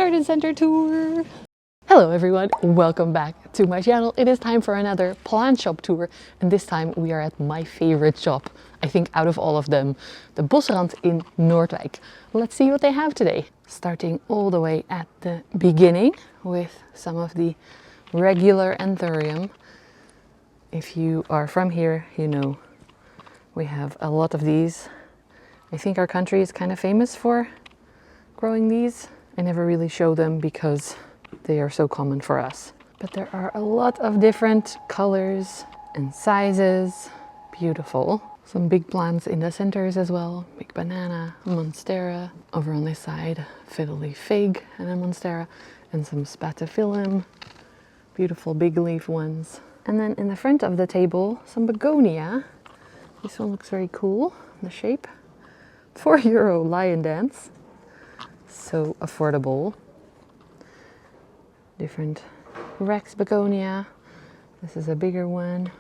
garden center tour. Hello everyone, welcome back to my channel. It is time for another plant shop tour, and this time we are at my favorite shop, I think out of all of them, the Bosrand in Noordwijk. Let's see what they have today. Starting all the way at the beginning with some of the regular anthurium. If you are from here, you know we have a lot of these. I think our country is kind of famous for growing these. I never really show them because they are so common for us. But there are a lot of different colors and sizes. Beautiful. Some big plants in the centers as well. Big banana, monstera. Over on this side, fiddle leaf fig and a monstera. And some spathiphyllum. Beautiful big leaf ones. And then in the front of the table, some begonia. This one looks very cool, the shape. €4 lion dance. So affordable. Different Rex begonia. This is a bigger one.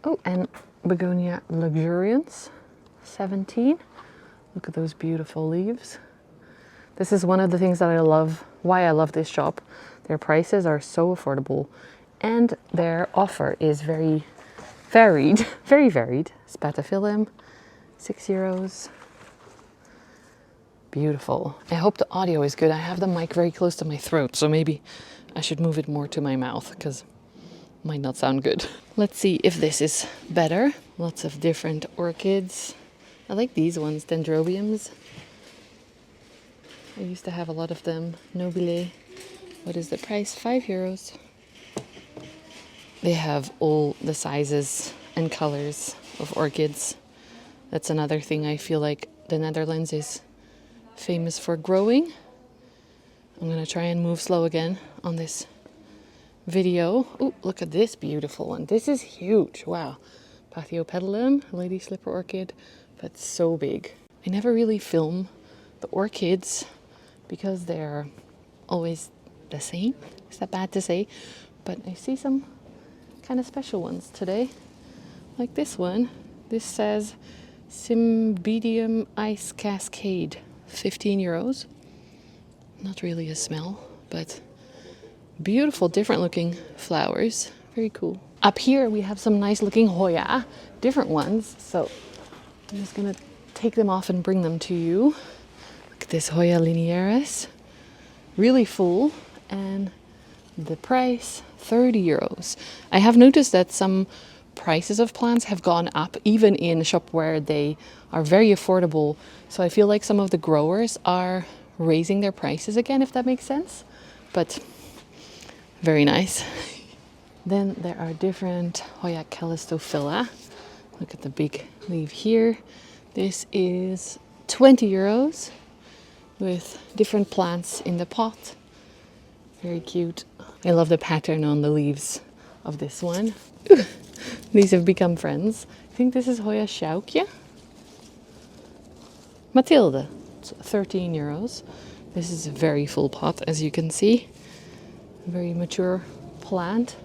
Oh, and begonia luxuriance, 17. Look at those beautiful leaves. This is one of the things that I love, why I love this shop. Their prices are so affordable and their offer is very varied, very varied. Spathiphyllum, €6. Beautiful. I hope the audio is good. I have the mic very close to my throat, so maybe I should move it more to my mouth because it might not sound good. Let's see if this is better. Lots of different orchids. I like these ones, dendrobiums. I used to have a lot of them. Nobile. What is the price? €5. They have all the sizes and colors of orchids. That's another thing I feel like the Netherlands is famous for growing. I'm gonna try and move slow again on this video. Oh, look at this beautiful one. This is huge. Wow. Pathiopedilum, lady slipper orchid, but so big. I never really film the orchids because they're always the same. Is that bad to say? But I see some kind of special ones today. Like this one. This says Cymbidium Ice Cascade. €15. Not really a smell, but beautiful, different looking flowers. Very cool. Up here we have some nice looking Hoya, different ones. So I'm just gonna take them off and bring them to you. Look at this Hoya linearis. Really full, and the price, €30. I have noticed that some prices of plants have gone up, even in a shop where they are very affordable. So I feel like some of the growers are raising their prices again, if that makes sense. But very nice. Then there are different Hoya callistophila. Look at the big leaf here. This is €20 with different plants in the pot. Very cute. I love the pattern on the leaves of this one. These have become friends. I think this is Hoya Schaukje. Mathilde, it's €13. This is a very full pot, as you can see. A very mature plant.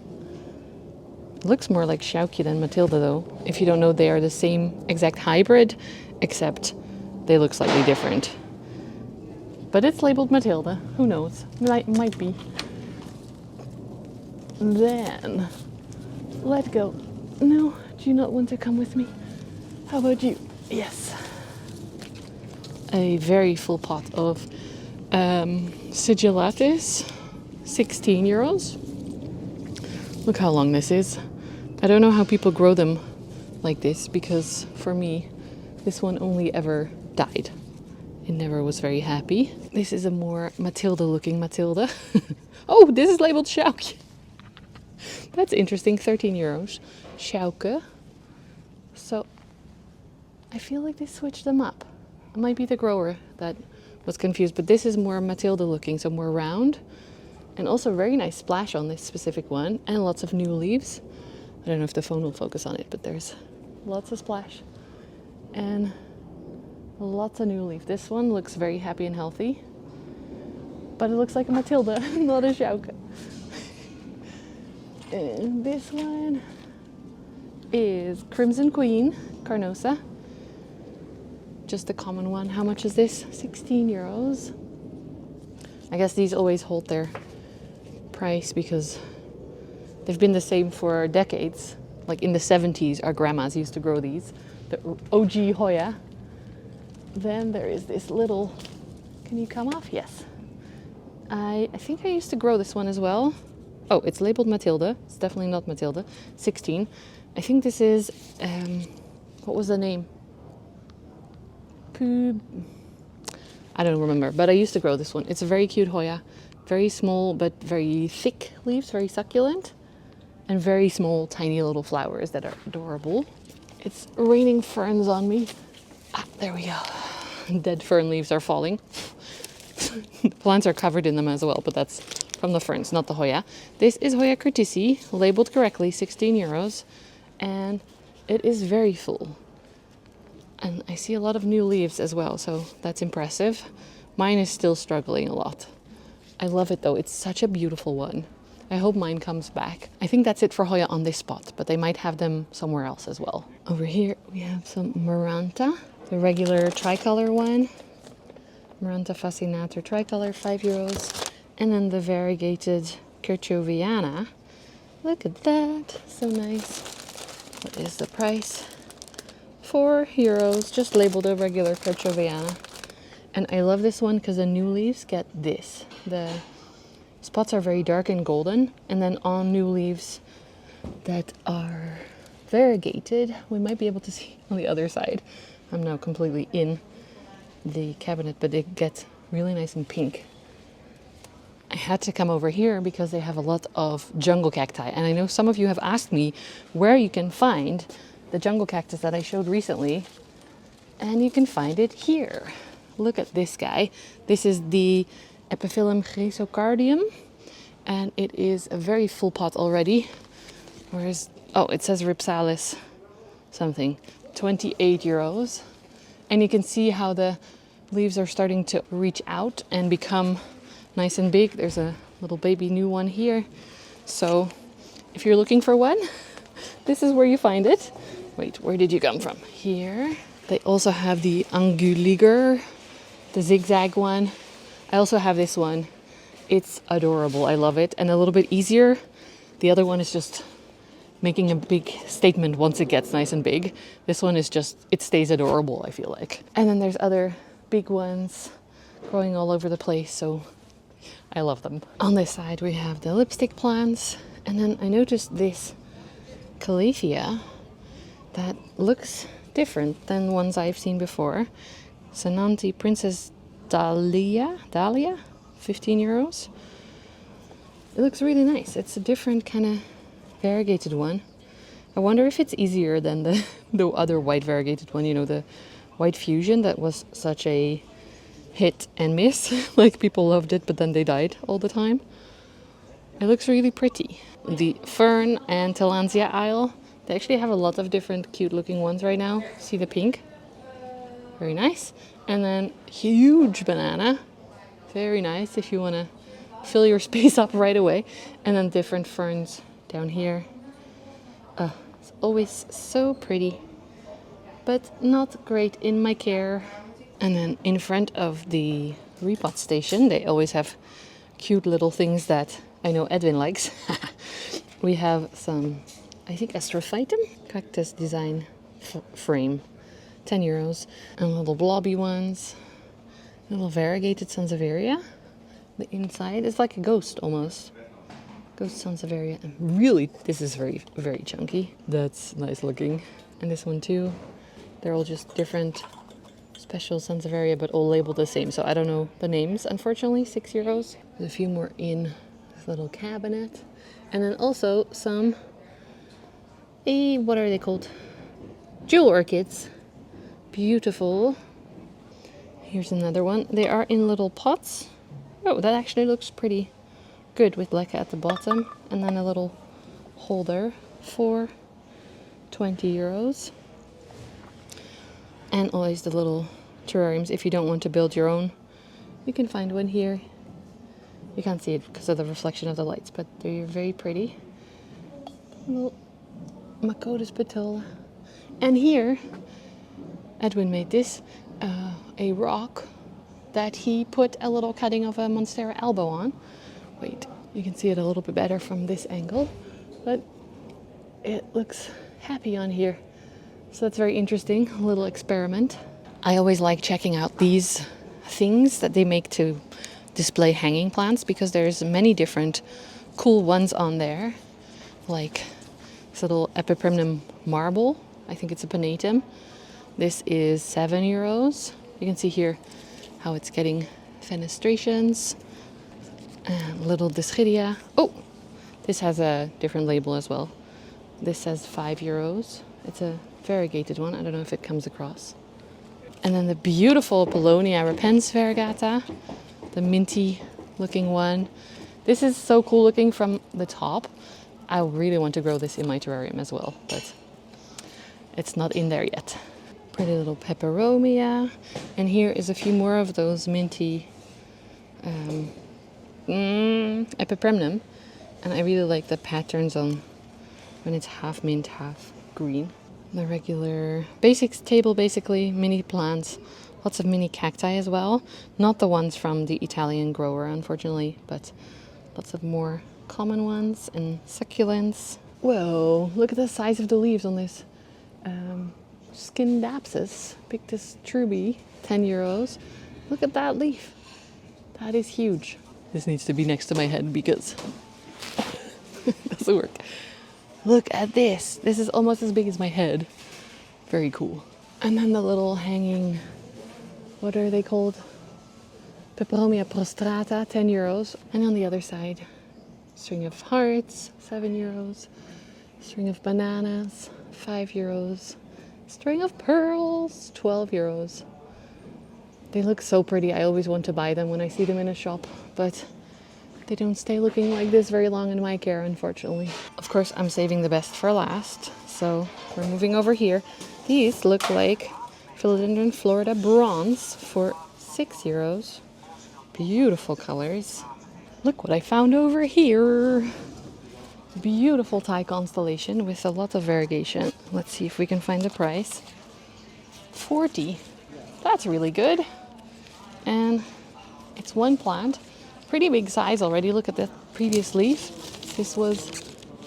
It looks more like Schaukje than Mathilde though. If you don't know, they are the same exact hybrid, except they look slightly different. But it's labeled Mathilde. Who knows? Might be. Then, let go. No, do you not want to come with me? How about you? Yes. A very full pot of sigillatus, €16. Look how long this is. I don't know how people grow them like this, because for me, this one only ever died. It never was very happy. This is a more Mathilde looking Mathilde. Oh, this is labeled Schaukje. That's interesting, €13. Schauke. So I feel like they switched them up. It might be the grower that was confused, but this is more Mathilde looking, so more round. And also very nice splash on this specific one, and lots of new leaves. I don't know if the phone will focus on it, but there's lots of splash. And lots of new leaf. This one looks very happy and healthy, but it looks like a Mathilde, not a Schauke. And this one is Crimson Queen, Carnosa. Just a common one. How much is this? €16. I guess these always hold their price because they've been the same for decades. Like in the 70s, our grandmas used to grow these, the OG Hoya. Then there is this little, can you come off? Yes. I think I used to grow this one as well. Oh, it's labeled Matilda. It's definitely not Matilda. 16. I think this is, what was the name? I don't remember, but I used to grow this one. It's a very cute Hoya. Very small, but very thick leaves, very succulent. And very small, tiny little flowers that are adorable. It's raining ferns on me. Ah, there we go. Dead fern leaves are falling. The plants are covered in them as well, but that's from the ferns, not the Hoya. This is Hoya curtisi, labeled correctly, 16 euros. And it is very full. And I see a lot of new leaves as well, so that's impressive. Mine is still struggling a lot. I love it though, it's such a beautiful one. I hope mine comes back. I think that's it for Hoya on this spot, but they might have them somewhere else as well. Over here we have some Maranta, the regular tricolor one. Maranta fascinator tricolor, 5 euros. And then the variegated Kerchoviana. Look at that, so nice. What is the price? 4 euros, just labeled a regular Kerchoviana. And I love this one because the new leaves get this. The spots are very dark and golden, and then on new leaves that are variegated, we might be able to see on the other side. I'm now completely in the cabinet, but it gets really nice and pink. I had to come over here because they have a lot of jungle cacti, and I know some of you have asked me where you can find the jungle cactus that I showed recently, and you can find it here. Look at this guy. This is the Epiphyllum chrysocardium, and it is a very full pot already. Whereas, oh, it says Ripsalis something, 28 euros. And you can see how the leaves are starting to reach out and become nice and big. There's a little baby new one here. So if you're looking for one, this is where you find it. Wait, where did you come from? Here. They also have the Anguliger, the zigzag one. I also have this one. It's adorable. I love it. And a little bit easier. The other one is just making a big statement once it gets nice and big. This one is just, it stays adorable, I feel like. And then there's other big ones growing all over the place, so I love them. On this side we have the lipstick plants, and then I noticed this Calathea that looks different than ones I've seen before. Sananti Princess Dahlia, 15 euros. It looks really nice. It's a different kind of variegated one. I wonder if it's easier than the other white variegated one, you know, the white fusion that was such a hit and miss. Like people loved it, but then they died all the time. It looks really pretty. The fern and tillandsia aisle, they actually have a lot of different cute looking ones right now. See the pink? Very nice. And then huge banana. Very nice if you want to fill your space up right away. And then different ferns down here. It's always so pretty, but not great in my care. And then in front of the repot station, they always have cute little things that I know Edwin likes. We have some, I think, astrophytum cactus design frame, 10 euros. And little blobby ones, little variegated Sansevieria. The inside is like a ghost almost. Ghost Sansevieria. And really, this is very, very chunky. That's nice looking. And this one too. They're all just different special Sansevieria, but all labeled the same. So I don't know the names, unfortunately. 6 euros. There's a few more in this little cabinet. And then also some, what are they called? Jewel orchids. Beautiful. Here's another one. They are in little pots. Oh, that actually looks pretty good with leca at the bottom. And then a little holder for 20 euros. And always the little terrariums. If you don't want to build your own, you can find one here. You can't see it because of the reflection of the lights, but they're very pretty. Little Macotis petola. And here, Edwin made this, a rock that he put a little cutting of a monstera elbow on. Wait, you can see it a little bit better from this angle, but it looks happy on here. So that's very interesting, a little experiment. I always like checking out these things that they make to display hanging plants, because there's many different cool ones on there. Like this little epipremnum marble, I think it's a panatum. This is €7. You can see here how it's getting fenestrations. And little Dischidia. Oh, this has a different label as well. This says €5. It's a variegated one. I don't know if it comes across. And then the beautiful Paulownia repens variegata, the minty looking one. This is so cool looking from the top. I really want to grow this in my terrarium as well, but it's not in there yet. Pretty little peperomia. And here is a few more of those minty epipremnum. And I really like the patterns on when it's half mint, half green. The regular basics table, basically, mini plants. Lots of mini cacti as well. Not the ones from the Italian grower, unfortunately, but lots of more common ones and succulents. Whoa, look at the size of the leaves on this Scindapsus Pictus truby, €10. Look at that leaf. That is huge. This needs to be next to my head because it doesn't work. Look at this. This is almost as big as my head. Very cool. And then the little hanging, what are they called? Peperomia prostrata, €10. And on the other side, string of hearts, €7. String of bananas, €5. String of pearls, €12. They look so pretty. I always want to buy them when I see them in a shop, but they don't stay looking like this very long in my care, unfortunately. Of course, I'm saving the best for last, so we're moving over here. These look like philodendron Florida bronze for €6. Beautiful colors. Look what I found over here. Beautiful Thai constellation with a lot of variegation. Let's see if we can find the price. 40. That's really good. And it's one plant. Pretty big size already. Look at the previous leaf. This was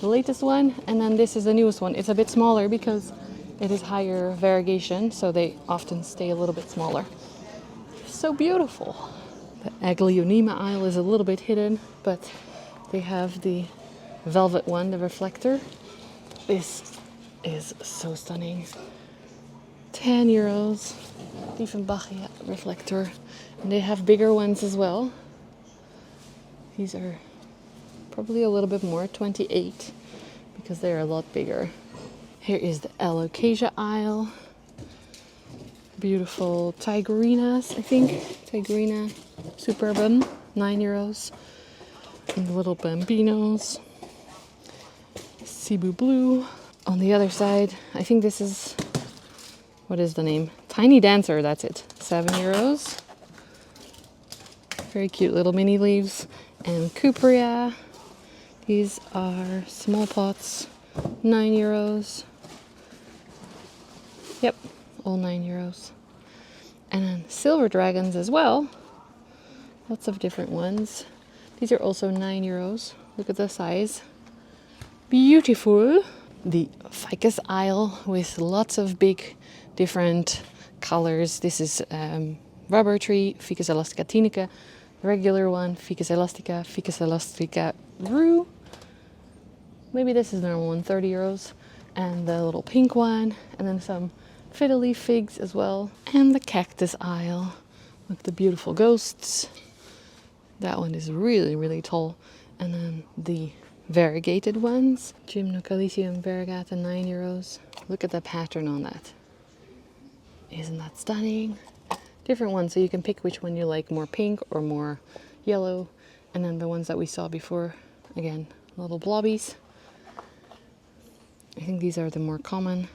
the latest one, and then this is the newest one. It's a bit smaller because it is higher variegation, so they often stay a little bit smaller. So beautiful. The Aglaonema aisle is a little bit hidden, but they have the velvet one, the reflector. This is so stunning. €10. Diefenbachia reflector. And they have bigger ones as well. These are probably a little bit more, 28, because they're a lot bigger. Here is the alocasia aisle. Beautiful tigerinas, I think. Tigerina superbum, €9. And the little bambinos. Cebu blue. On the other side, I think this is, what is the name? Tiny Dancer, that's it. €7. Very cute little mini leaves. And Cupria. These are small pots, €9. Yep, all €9. And then silver dragons as well. Lots of different ones. These are also €9. Look at the size. Beautiful. The ficus aisle with lots of big different colors. This is rubber tree, Ficus elastica tinica. Regular one, Ficus elastica rue. Maybe this is the normal one, €30. And the little pink one, and then some fiddle leaf figs as well. And the cactus aisle with the beautiful ghosts. That one is really, really tall. And then the variegated ones, Gymnocalicium variegata, €9. Look at the pattern on that. Isn't that stunning? Different ones, so you can pick which one you like, more pink or more yellow. And then the ones that we saw before, again, little blobbies. I think these are the more common.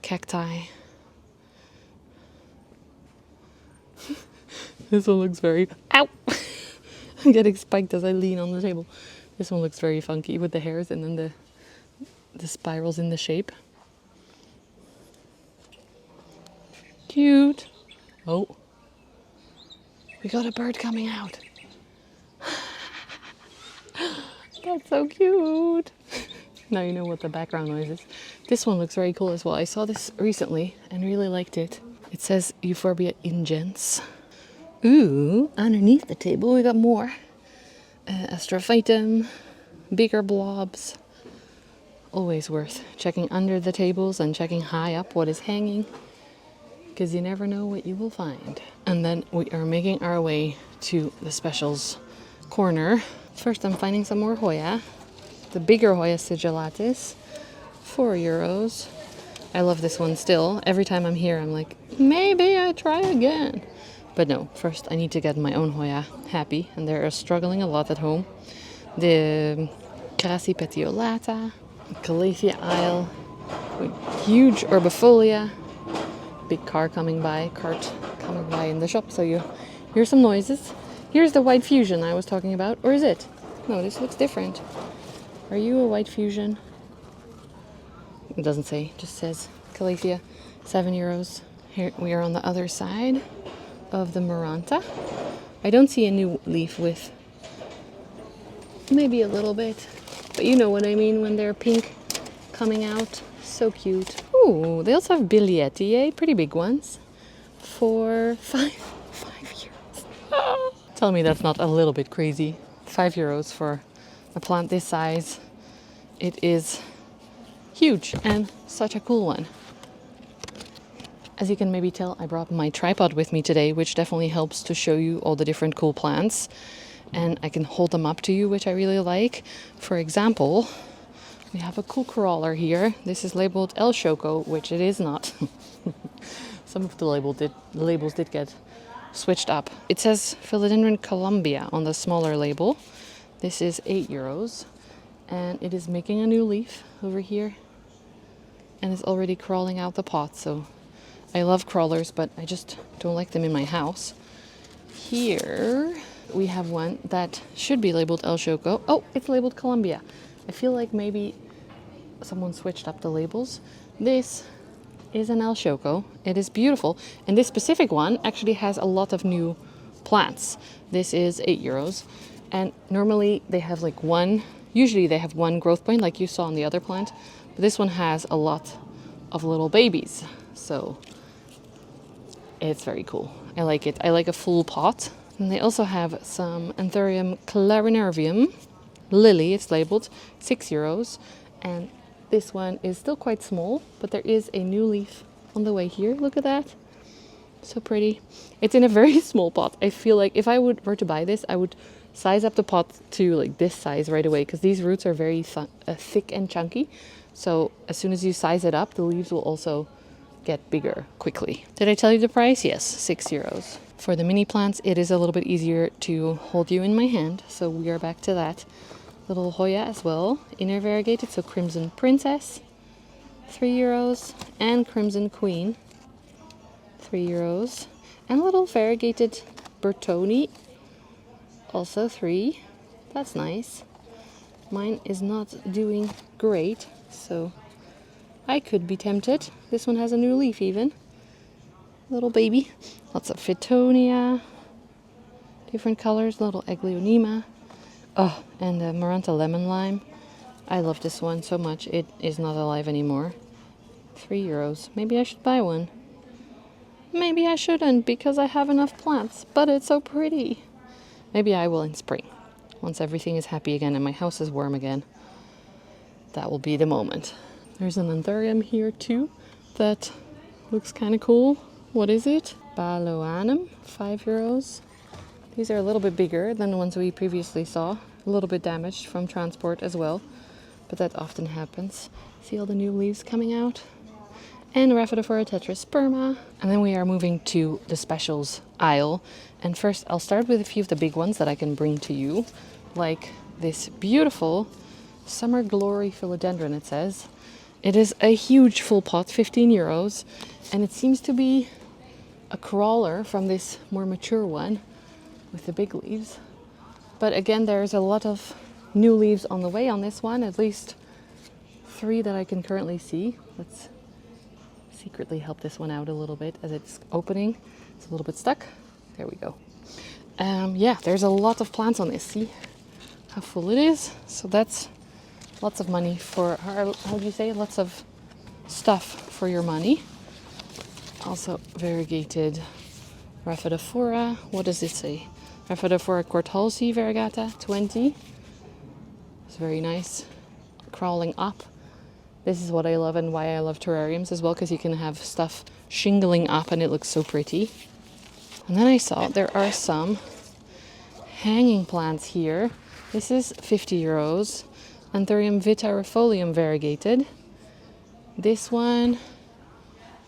Cacti. This one looks very, ow! I'm getting spiked as I lean on the table. This one looks very funky with the hairs and then the spirals in the shape. Cute. Oh. We got a bird coming out. That's so cute. Now you know what the background noise is. This one looks very cool as well. I saw this recently and really liked it. It says Euphorbia ingens. Ooh, underneath the table we got more. Astrophytum, bigger blobs. Always worth checking under the tables and checking high up what is hanging, because you never know what you will find. And then we are making our way to the specials corner. First I'm finding some more Hoya. The bigger Hoya sigillatus, €4. I love this one still. Every time I'm here I'm like, maybe I try again. But no, first I need to get my own Hoya happy, and they're struggling a lot at home. The Cacti petiolata, Calathea isle, huge herbifolia, big cart coming by in the shop, so you hear some noises. Here's the white fusion I was talking about, or is it? No, this looks different. Are you a white fusion? It doesn't say, just says Calathea, €7. Here we are on the other side of the maranta. I don't see a new leaf with, maybe a little bit, but you know what I mean when they're pink coming out. So cute. Ooh, they also have Bilietiae, pretty big ones, for €5. Ah. Tell me that's not a little bit crazy. €5 for a plant this size. It is huge and such a cool one. As you can maybe tell, I brought my tripod with me today, which definitely helps to show you all the different cool plants. And I can hold them up to you, which I really like. For example, we have a cool crawler here. This is labeled El Choco, which it is not. Some of the labels did get switched up. It says Philodendron Columbia on the smaller label. This is €8. And it is making a new leaf over here. And it's already crawling out the pot, so I love crawlers, but I just don't like them in my house. Here we have one that should be labeled El Choco. Oh, it's labeled Columbia. I feel like maybe someone switched up the labels. This is an El Choco. It is beautiful. And this specific one actually has a lot of new plants. This is €8. And normally they have like usually they have one growth point like you saw on the other plant. But this one has a lot of little babies. So it's very cool. I like it. I like a full pot. And they also have some Anthurium clarinervium. Lily, it's labeled, €6. And this one is still quite small, but there is a new leaf on the way here. Look at that. So pretty. It's in a very small pot. I feel like if I were to buy this, I would size up the pot to like this size right away, because these roots are very thick and chunky. So as soon as you size it up, the leaves will also get bigger quickly. Did I tell you the price? Yes, €6. For the mini plants, it is a little bit easier to hold you in my hand. So we are back to that. Little Hoya as well, inner variegated, so Crimson Princess, €3, and Crimson Queen, €3, and little variegated Bertoni, also 3. That's nice. Mine is not doing great, so I could be tempted. This one has a new leaf even. Little baby. Lots of Fittonia, different colors, little Aglaonema. Oh, and the Maranta Lemon Lime. I love this one so much. It is not alive anymore. €3. Maybe I should buy one. Maybe I shouldn't, because I have enough plants, but it's so pretty. Maybe I will in spring. Once everything is happy again and my house is warm again. That will be the moment. There's an Anthurium here too that looks kind of cool. What is it? Baloanum, €5. These are a little bit bigger than the ones we previously saw. A little bit damaged from transport as well, but that often happens. See all the new leaves coming out? And Rhaphidophora tetrasperma. And then we are moving to the specials aisle. And first I'll start with a few of the big ones that I can bring to you, like this beautiful Summer Glory philodendron, it says. It is a huge full pot, €15, and it seems to be a crawler from this more mature one with the big leaves. But again, there's a lot of new leaves on the way on this one, at least 3 that I can currently see. Let's secretly help this one out a little bit as it's opening. It's a little bit stuck. There we go. Yeah, there's a lot of plants on this. See how full it is? So that's lots of money for, how do you say, lots of stuff for your money. Also variegated Rhaphidophora. What does it say? Rhaphidophora quarthalsi variegata 20. It's very nice. Crawling up. This is what I love and why I love terrariums as well, because you can have stuff shingling up and it looks so pretty. And then I saw there are some hanging plants here. This is 50 euros. Anthurium vitarolium variegated. This one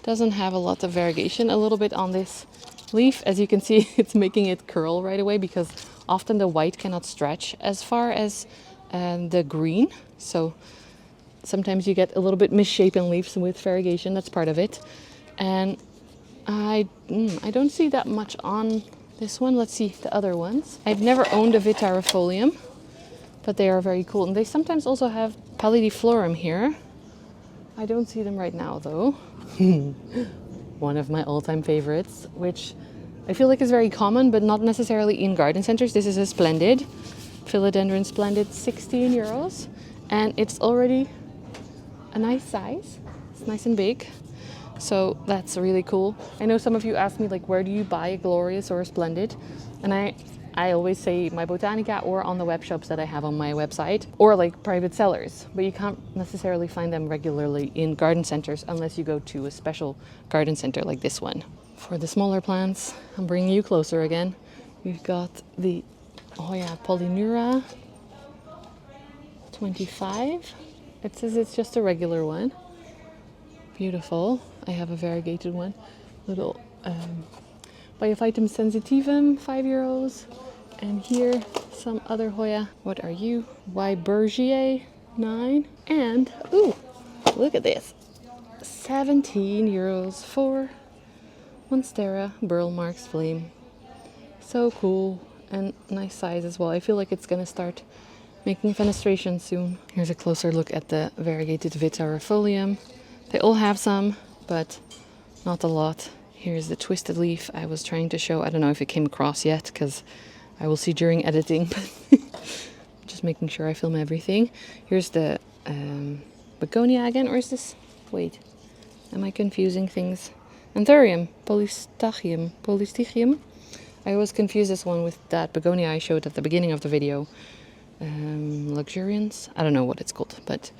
doesn't have a lot of variegation. A little bit on this leaf. As you can see, it's making it curl right away because often the white cannot stretch as far as the green. So sometimes you get a little bit misshapen leaves with variegation. That's part of it. And I don't see that much on this one. Let's see the other ones. I've never owned a vitarolium, but they are very cool. And they sometimes also have pallidiflorum here. I don't see them right now though. One of my all-time favorites, which I feel like is very common, but not necessarily in garden centers. This is a splendid, philodendron splendid, 16 euros. And it's already a nice size. It's nice and big. So that's really cool. I know some of you ask me, like, where do you buy a glorious or a splendid? And I always say my Botanica or on the web shops that I have on my website, or like private sellers. But you can't necessarily find them regularly in garden centers unless you go to a special garden center like this one. For the smaller plants, I'm bringing you closer again. We've got the Hoya polynura, 25. It says it's just a regular one. Beautiful. I have a variegated one. Little Biophytum sensitivum, 5 euros. And here, some other Hoya. What are you? Weibergier, 9. And, ooh, look at this. 17 euros for monstera, burl marks flame. So cool and nice size as well. I feel like it's gonna start making fenestration soon. Here's a closer look at the variegated vitarolium. They all have some, but not a lot. Here's the twisted leaf I was trying to show. I don't know if it came across yet, because I will see during editing. Just making sure I film everything. Here's the begonia again, or is this? Wait, am I confusing things? Anthurium, polystichium. I always confuse this one with that begonia I showed at the beginning of the video. Luxuriance. I don't know what it's called, but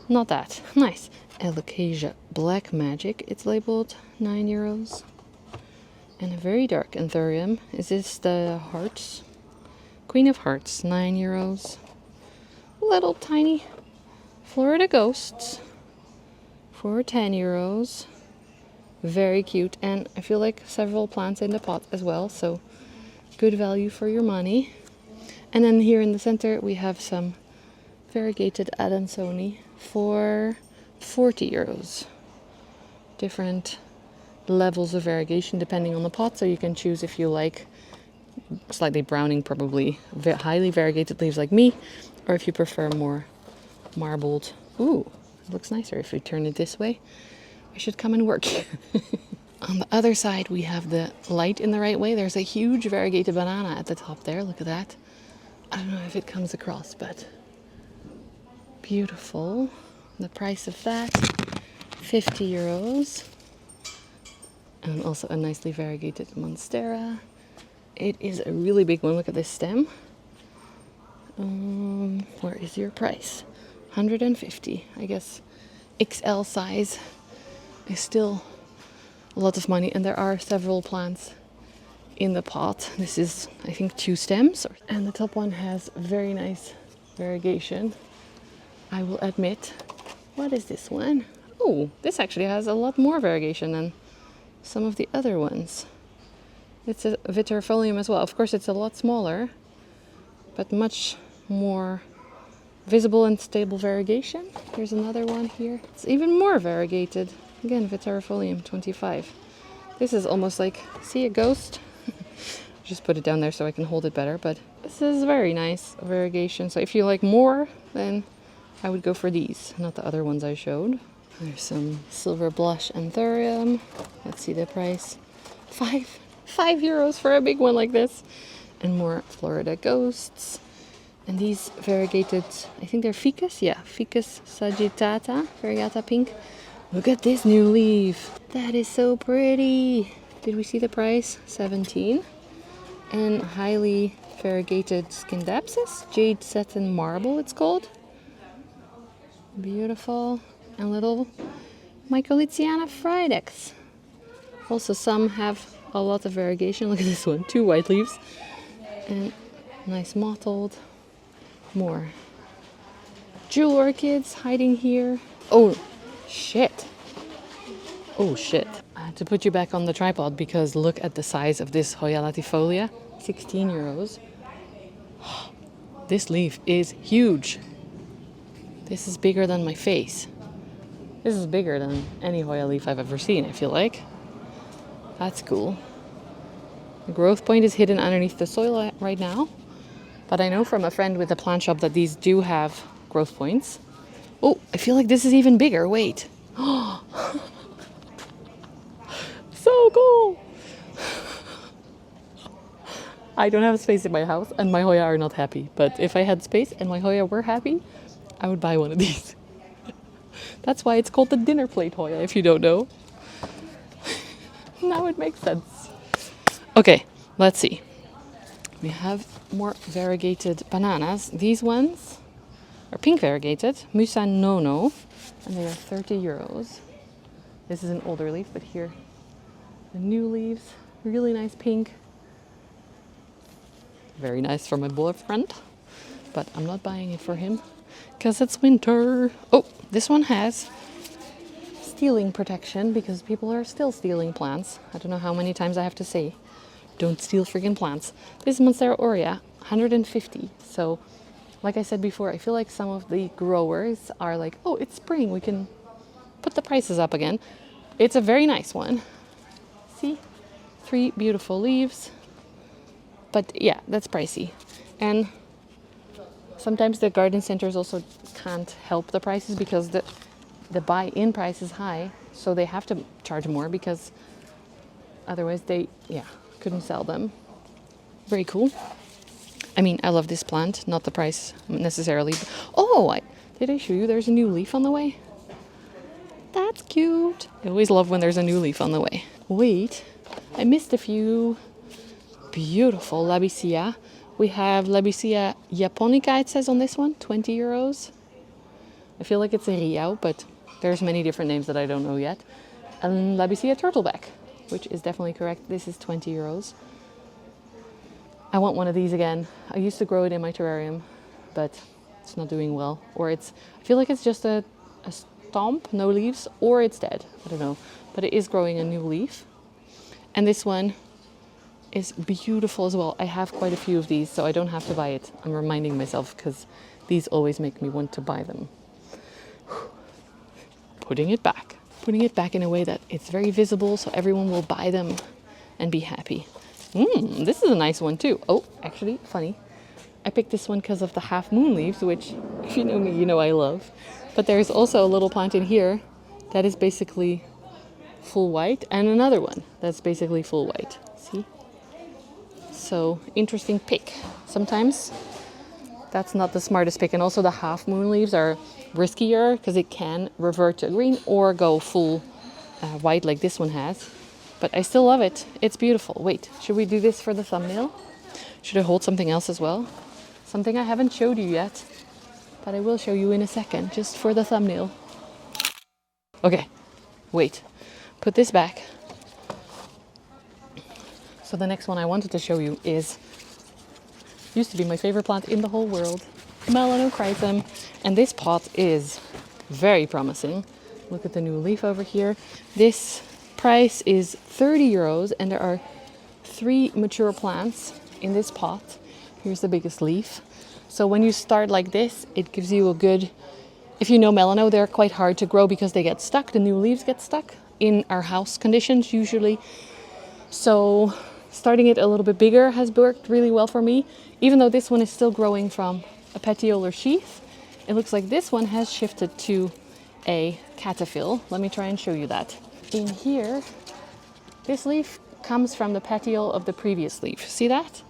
not that. Nice. Alocasia Black Magic. It's labeled 9 euros. And a very dark Anthurium. Is this the Hearts? Queen of Hearts, 9 euros. Little tiny Florida Ghosts for 10 euros. Very cute. And I feel like several plants in the pot as well. So good value for your money. And then here in the center we have some variegated Adansoni for 40 euros. Different levels of variegation depending on the pot, so you can choose if you like slightly browning, probably highly variegated leaves like me, or if you prefer more marbled. Ooh, it looks nicer if we turn it this way. I should come and work. On the other side we have the light in the right way. There's a huge variegated banana at the top there. Look at that. I don't know if it comes across, but beautiful. The price of that, 50 euros. And also a nicely variegated monstera. It is a really big one. Look at this stem. Where is your price? 150. I guess XL size is still a lot of money. And there are several plants in the pot. This is, I think, 2 stems. And the top one has very nice variegation, I will admit. What is this one? Oh, this actually has a lot more variegation than some of the other ones. It's a vitarolium as well. Of course, it's a lot smaller, but much more visible and stable variegation. Here's another one here. It's even more variegated. Again, vitarolium, 25. This is almost like, see a ghost? Just put it down there so I can hold it better, but this is very nice variegation. So if you like more, then I would go for these, not the other ones I showed. There's some silver blush anthurium. Let's see the price. 5 euros for a big one like this. And more Florida ghosts. And these variegated, I think they're Ficus? Yeah, Ficus sagittata, variegata pink. Look at this new leaf. That is so pretty. Did we see the price? 17. And highly variegated Scindapsus, jade satin marble it's called. Beautiful. And little Mycoliziana fridex. Also some have a lot of variegation. Look at this one, 2 white leaves. And nice mottled. More jewel orchids hiding here. Oh shit. Oh shit. I had to put you back on the tripod because look at the size of this Hoya latifolia. 16 euros. This leaf is huge. This is bigger than my face. This is bigger than any Hoya leaf I've ever seen, I feel like. That's cool. The growth point is hidden underneath the soil right now. But I know from a friend with a plant shop that these do have growth points. Oh, I feel like this is even bigger. Wait. So cool. I don't have space in my house and my Hoya are not happy. But if I had space and my Hoya were happy, I would buy one of these. That's why it's called the dinner plate Hoya, if you don't know. Now it makes sense. Okay, let's see. We have more variegated bananas. These ones are pink variegated, Musa Nono, and they are 30 euros. This is an older leaf, but here the new leaves, really nice pink. Very nice for my boyfriend, but I'm not buying it for him because it's winter. Oh, this one has stealing protection because people are still stealing plants. I don't know how many times I have to say. Don't steal freaking plants. This is Monstera aurea, 150. So, like I said before, I feel like some of the growers are like, oh, it's spring, we can put the prices up again. It's a very nice one. See? 3 beautiful leaves. But yeah, that's pricey. And sometimes the garden centers also can't help the prices because the buy-in price is high. So they have to charge more because otherwise they, couldn't sell them. Very cool. I mean, I love this plant, not the price necessarily. Oh, did I show you there's a new leaf on the way? That's cute. I always love when there's a new leaf on the way. Wait, I missed a few. Beautiful Labicia. We have Labicia japonica, it says on this one, 20 euros. I feel like it's a Riau, but there's many different names that I don't know yet. And Labicia turtleback, which is definitely correct. This is 20 euros. I want one of these again. I used to grow it in my terrarium, but it's not doing well. Or I feel like it's just a stomp, no leaves, or it's dead. I don't know. But it is growing a new leaf. And this one is beautiful as well. I have quite a few of these, so I don't have to buy it. I'm reminding myself because these always make me want to buy them. Putting it back in a way that it's very visible so everyone will buy them and be happy. This is a nice one too. Oh, actually, funny. I picked this one because of the half moon leaves, which if you know me, you know I love. But there's also a little plant in here that is basically full white and another one that's basically full white. See? So, interesting pick. Sometimes that's not the smartest pick. And also the half moon leaves are riskier because it can revert to green or go full white like this one has. But I still love it. It's beautiful. Wait, should we do this for the thumbnail? Should I hold something else as well? Something I haven't showed you yet, but I will show you in a second, just for the thumbnail. Okay, wait. Put this back. So the next one I wanted to show you used to be my favorite plant in the whole world, Melanochrysum. And this pot is very promising. Look at the new leaf over here. This price is 30 euros and there are 3 mature plants in this pot. Here's the biggest leaf. So when you start like this, it gives you a good, if you know Melano, they're quite hard to grow because they get stuck. The new leaves get stuck in our house conditions usually. So starting it a little bit bigger has worked really well for me. Even though this one is still growing from a petiolar sheath, it looks like this one has shifted to a cataphyll. Let me try and show you that. In here, this leaf comes from the petiole of the previous leaf. See that?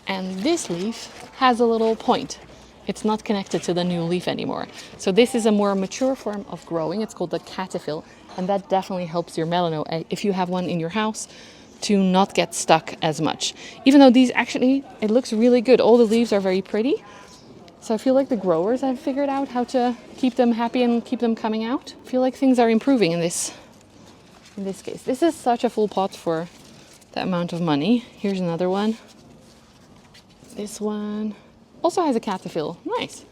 And this leaf has a little point. It's not connected to the new leaf anymore. So this is a more mature form of growing. It's called the Cacti, and that definitely helps your melano, if you have one in your house, to not get stuck as much. Even though these actually, it looks really good. All the leaves are very pretty. So I feel like the growers have figured out how to keep them happy and keep them coming out. I feel like things are improving in this case. This is such a full pot for the amount of money. Here's another one. This one also has a Cacti. Nice.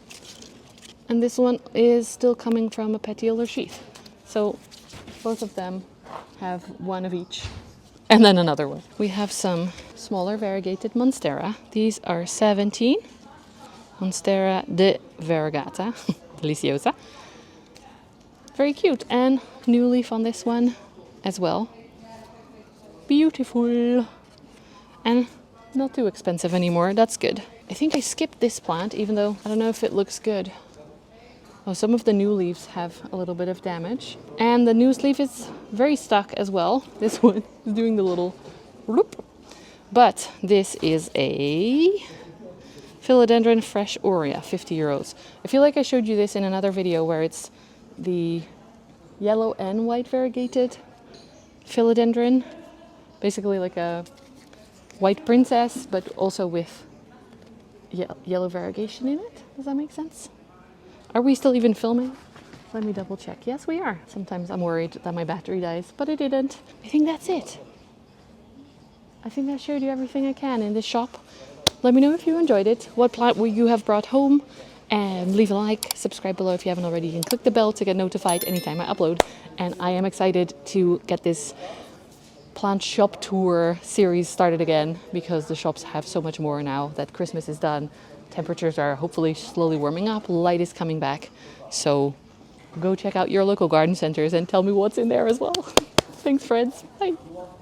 And this one is still coming from a petiolar sheath. So both of them have one of each. And then another one. We have some smaller variegated monstera. These are 17. Monstera de variegata, deliciosa. Very cute. And new leaf on this one as well. Beautiful. And not too expensive anymore. That's good. I think I skipped this plant, even though I don't know if it looks good. Oh, some of the new leaves have a little bit of damage. And the new leaf is very stuck as well. This one is doing the little whoop. But this is a philodendron fresh Hoya, 50 euros. I feel like I showed you this in another video where it's the yellow and white variegated philodendron. Basically like a white princess, but also with yellow variegation in it. Does that make sense? Are we still even filming? Let me double check. Yes, we are. Sometimes I'm worried that my battery dies, but it didn't. I think that's it. I think I showed you everything I can in this shop. Let me know if you enjoyed it, what plant you have brought home, and leave a like, subscribe below if you haven't already, and click the bell to get notified anytime I upload. And I am excited to get this plant shop tour series started again, because the shops have so much more now that Christmas is done. Temperatures are hopefully slowly warming up, light is coming back. So go check out your local garden centers and tell me what's in there as well. Thanks, friends. Bye.